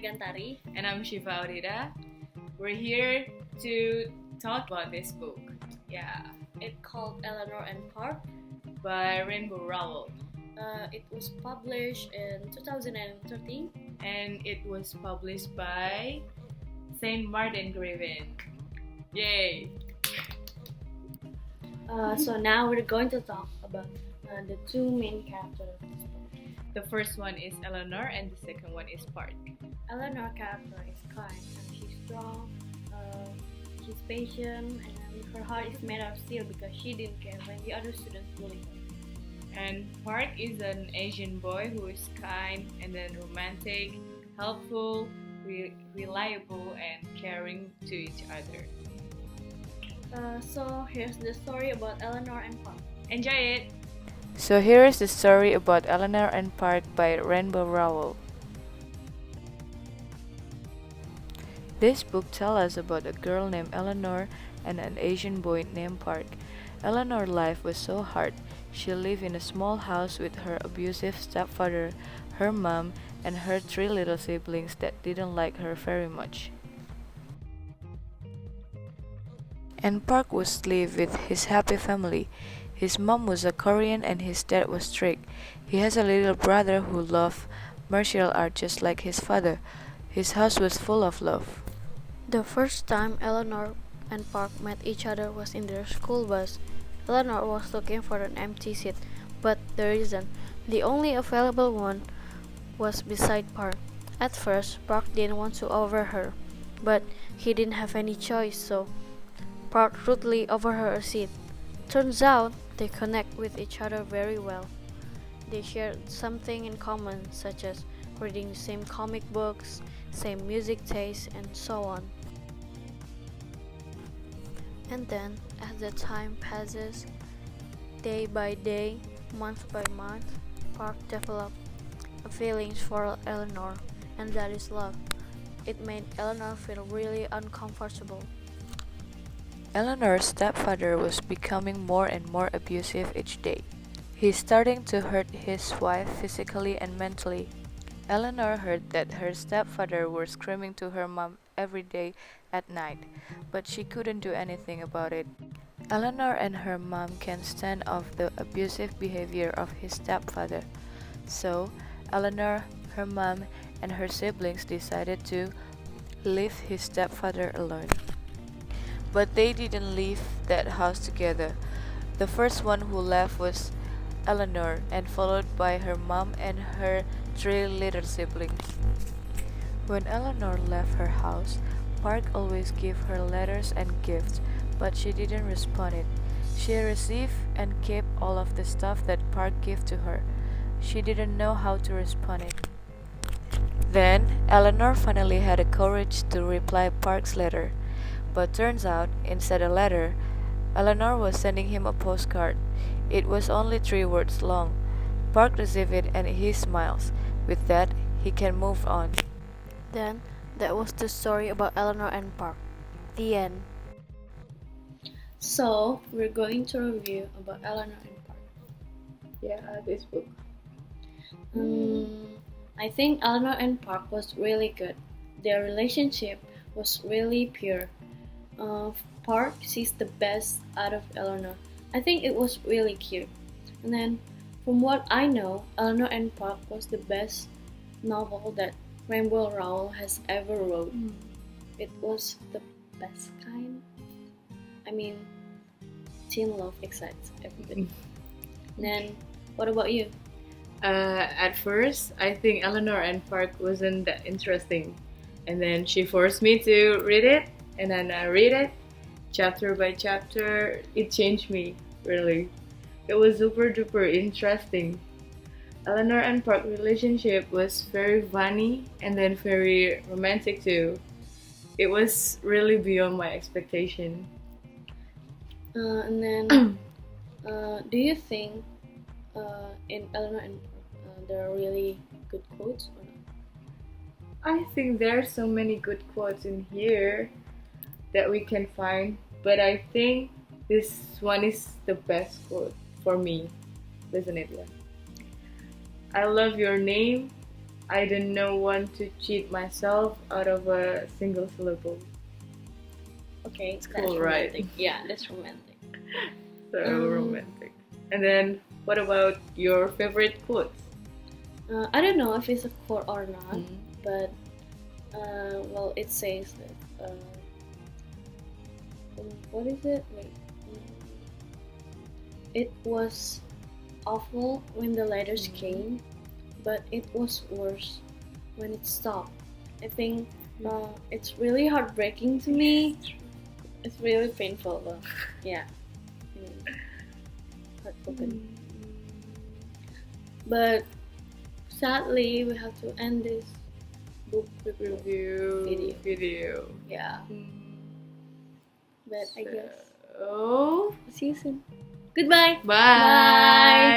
Megantari. And I'm Syifa Audyta. We're here to talk about this book. Yeah, It's called Eleanor and Park. by Rowell. It was published in 2013. And it was published by Saint Martin Graven. Yay! So now we're going to talk about the two main characters of this book. The first one is Eleanor and the second one is Park. Eleanor character is kind and she's strong. She's patient and her heart is made of steel because she didn't care when the other students bullied her. And Park is an Asian boy who is kind and then romantic, helpful, reliable, and caring to each other. So here's the story about Eleanor and Park. Enjoy it! So here is the story about Eleanor and Park by Rowell. This book tells us about a girl named Eleanor and an Asian boy named Park. Eleanor's life was so hard. She lived in a small house with her abusive stepfather, her mom, and her three little siblings that didn't like her very much. And Park was lived with his happy family. His mom was a Korean and his dad was strict. He has a little brother who loved martial art just like his father. His house was full of love. The first time Eleanor and Park met each other was in their school bus. Eleanor was looking for an empty seat, but there isn't. The only available one was beside Park. At first, Park didn't want to offer her, but he didn't have any choice, so Park rudely offered her a seat. Turns out they connect with each other very well. They shared something in common, such as reading the same comic books, same music taste, and so on. And then, as the time passes, day by day, month by month, Park developed feelings for Eleanor, and that is love. It made Eleanor feel really uncomfortable. Eleanor's stepfather was becoming more and more abusive each day. He's starting to hurt his wife physically and mentally. Eleanor heard that her stepfather was screaming to her mom every day at night, but she couldn't do anything about it. Eleanor and her mom can't stand off the abusive behavior of his stepfather. So, Eleanor, her mom, and her siblings decided to leave his stepfather alone. But they didn't leave that house together. The first one who left was Eleanor, and followed by her mom and her three little siblings. When Eleanor left her house, Park always gave her letters and gifts, but she didn't respond it. She received and kept all of the stuff that Park gave to her. She didn't know how to respond it. Then Eleanor finally had the courage to reply Park's letter. But turns out, instead of a letter, Eleanor was sending him a postcard. It was only 3 words long. Park received it and he smiles. With that, he can move on. Then, that was the story about Eleanor and Park. The end. So, we're going to review about Eleanor and Park. Yeah, this book. I think Eleanor and Park was really good. Their relationship was really pure. Park sees the best out of Eleanor. I think it was really cute. And then, from what I know, Eleanor and Park was the best novel that Rowell has ever wrote. It was the best kind. I mean, teen love excites everybody. Then, what about you? At first, I think Eleanor and Park wasn't that interesting. And then she forced me to read it, and then I read it. Chapter by chapter, it changed me, really. It was super duper interesting. Eleanor and Park's relationship was very funny and then very romantic too. It was really beyond my expectation. And then, do you think in Eleanor and Park there are really good quotes or not? I think there are so many good quotes in here that we can find, but I think this one is the best quote for me. Isn't it? Yeah. I love your name, I didn't want to cheat myself out of a single syllable. Okay, It's that's cool, right? romantic. Yeah, that's romantic. So Um, romantic. And then, what about your favorite quotes? I don't know if it's a quote or not, Mm. but well, it says that. What is it? Wait. It was awful when the letters came, but it was worse when it stopped. I think it's really heartbreaking to me. It's really painful, though. Yeah. Heartbroken. But sadly, we have to end this book Review video. Yeah. But I guess So, see you soon. Goodbye. bye.